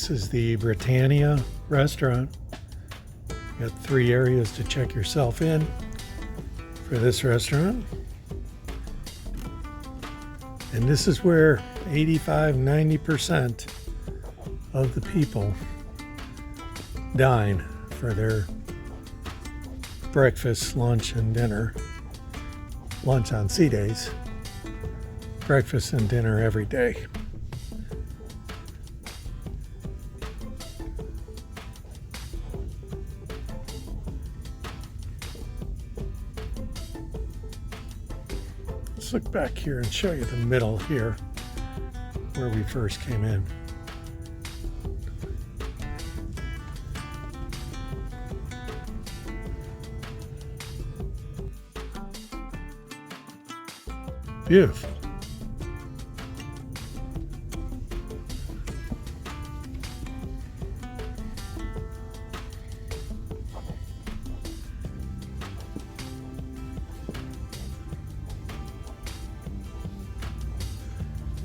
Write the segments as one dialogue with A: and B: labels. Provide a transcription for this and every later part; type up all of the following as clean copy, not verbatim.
A: This is the Britannia restaurant. Got 3 areas to check yourself in for this restaurant. And this is where 85–90% of the people dine for their breakfast, lunch, and dinner. Lunch on C days, breakfast and dinner every day. Let's look back here and show you the middle here where we first came in. Beautiful.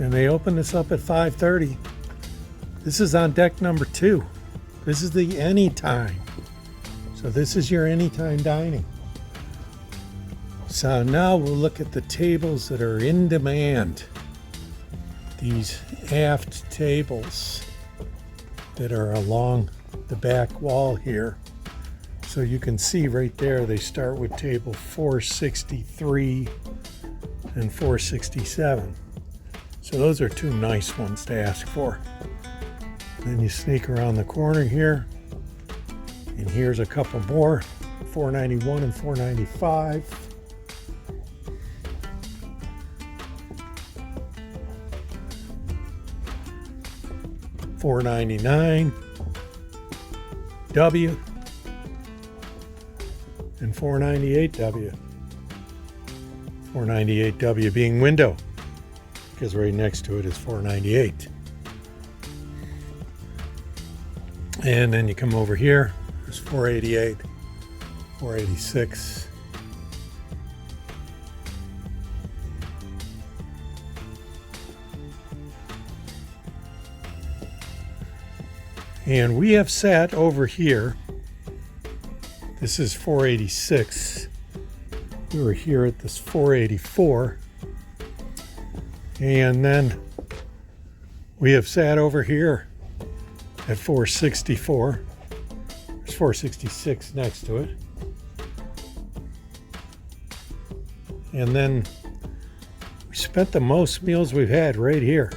A: And they open this up at 5:30. This is on deck number 2. This is the anytime. So this is your anytime dining. So now we'll look at the tables that are in demand. These aft tables that are along the back wall here. So you can see right there, they start with table 463 and 467. So those are 2 nice ones to ask for. Then you sneak around the corner here, and here's a couple more, 491 and 495. $499 W and $498 W. $498 W being window, because right next to it is $498. And then you come over here, there's $488, $486. And we have sat over here. This is $486. We were here at this $484. And then we have sat over here at $464. There's $466 next to it. And then we spent the most meals we've had right here.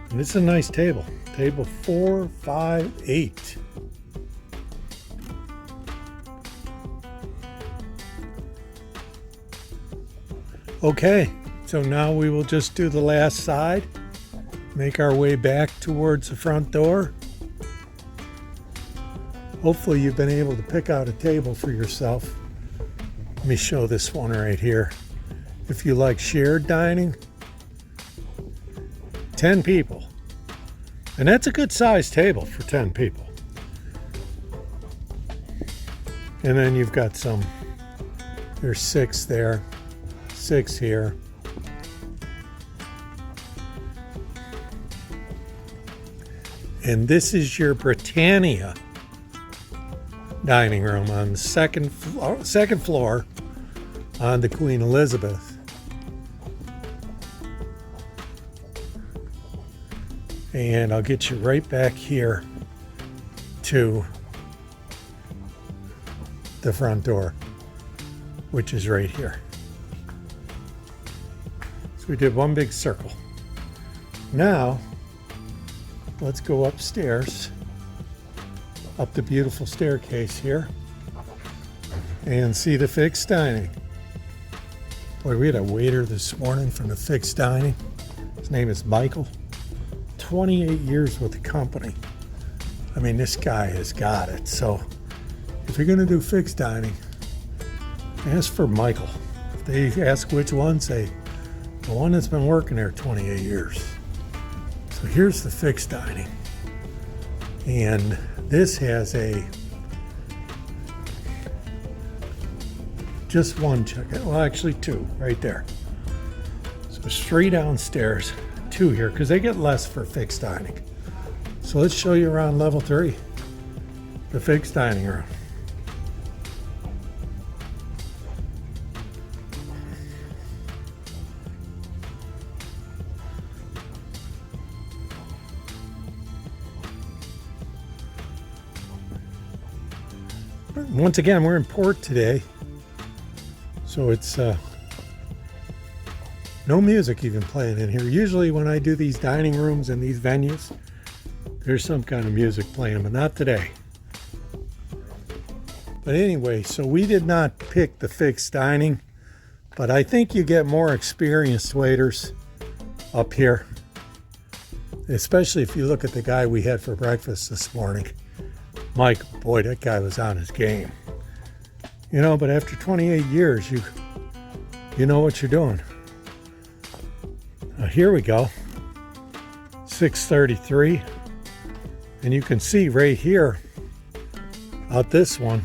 A: And it's a nice table. Table 458. Okay, so now we will just do the last side, make our way back towards the front door. Hopefully you've been able to pick out a table for yourself. Let me show this one right here. If you like shared dining, 10 people. And that's a good sized table for 10 people. And then you've got some, there's 6 there, 6 here. And this is your Britannia dining room on the second floor on the Queen Elizabeth. And I'll get you right back here to the front door, which is right here. So we did one big circle. Now, let's go upstairs, up the beautiful staircase here, and see the fixed dining. Boy, we had a waiter this morning from the fixed dining. His name is Michael. 28 years with the company. I mean, this guy has got it. So if you're going to do fixed dining, ask for Michael. If they ask which one, say the one that's been working there 28 years. So here's the fixed dining. And this has just one chicken. Well, actually 2 right there. So it's 3 downstairs, 2 here, because they get less for fixed dining. So let's show you around level 3, the fixed dining room. Once again, we're in port today, so it's no music even playing in here. Usually when I do these dining rooms and these venues, there's some kind of music playing, but not today. But anyway, so we did not pick the fixed dining, but I think you get more experienced waiters up here, especially if you look at the guy we had for breakfast this morning. Mike, boy, that guy was on his game. You know, but after 28 years, you know what you're doing. Here we go, 633, and you can see right here, out this one,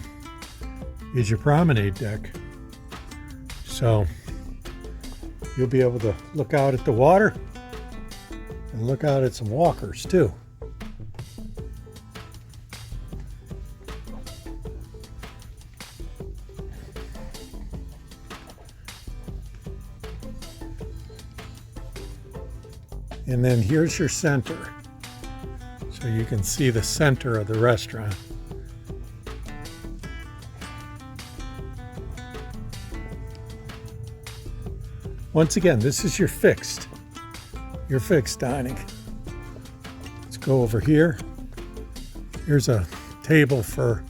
A: is your promenade deck. So you'll be able to look out at the water and look out at some walkers too. And then here's your center. So you can see the center of the restaurant. Once again, this is your fixed dining. Let's go over here. Here's a table for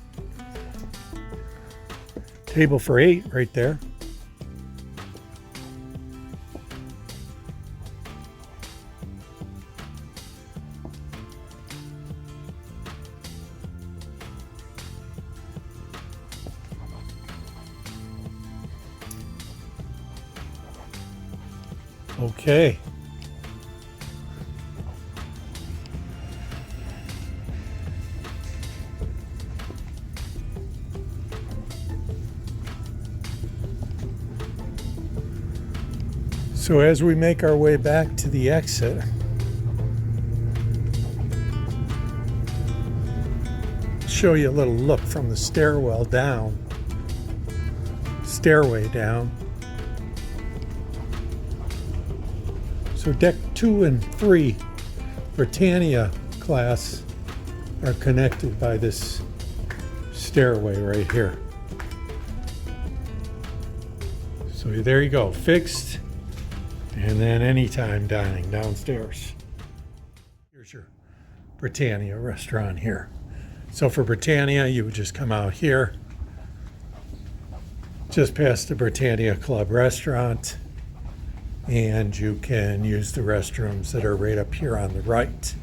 A: 8 right there. Okay. So as we make our way back to the exit, show you a little look from the stairway down. So deck 2 and 3 Britannia class are connected by this stairway right here. So there you go, fixed, and then anytime dining downstairs. Here's your Britannia restaurant here. So for Britannia, you would just come out here, just past the Britannia Club restaurant, and you can use the restrooms that are right up here on the right.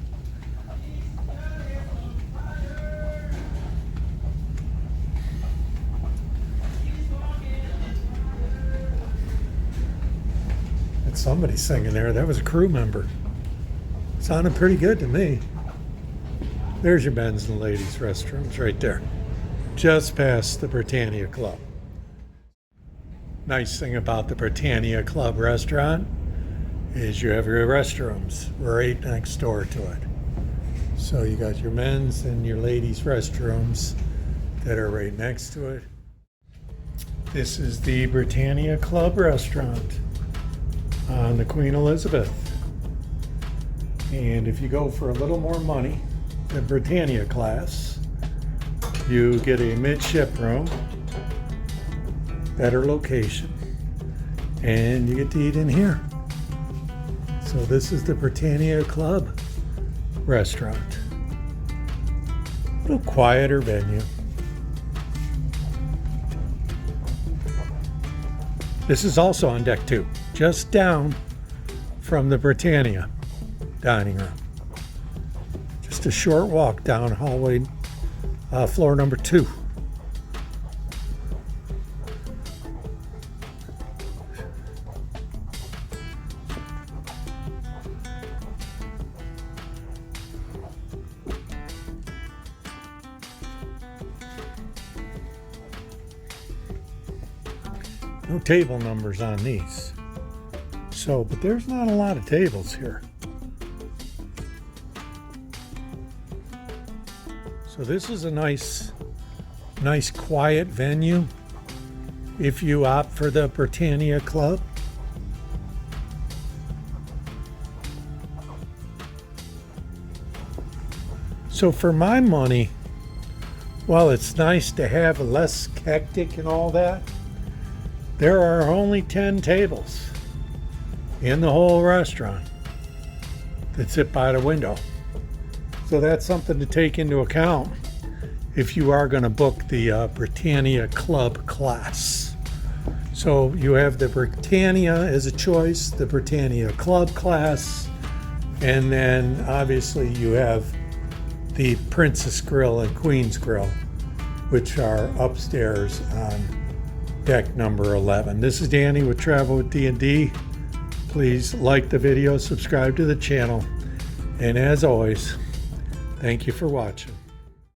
A: That's somebody singing there. That was a crew member. Sounded pretty good to me. There's your men's and ladies restrooms right there, just past the Britannia Club. Nice thing about the Britannia Club restaurant is you have your restrooms right next door to it. So you got your men's and your ladies restrooms that are right next to it. This is the Britannia Club restaurant on the Queen Elizabeth. And if you go for a little more money than Britannia class, you get a midship room, better location, and you get to eat in here. So this is the Britannia Club restaurant. A little quieter venue. This is also on deck 2, just down from the Britannia dining room. Just a short walk down hallway, floor number 2. No table numbers on these. So, but there's not a lot of tables here. So this is a nice quiet venue if you opt for the Britannia Club. So for my money, while it's nice to have less hectic and all that, there are only 10 tables in the whole restaurant that sit by the window. So that's something to take into account if you are going to book the Britannia Club class. So you have the Britannia as a choice, the Britannia Club class, and then obviously you have the Princess Grill and Queen's Grill, which are upstairs on deck number 11. This is Danny with Travel with D&D. Please like the video, subscribe to the channel, and as always, thank you for watching.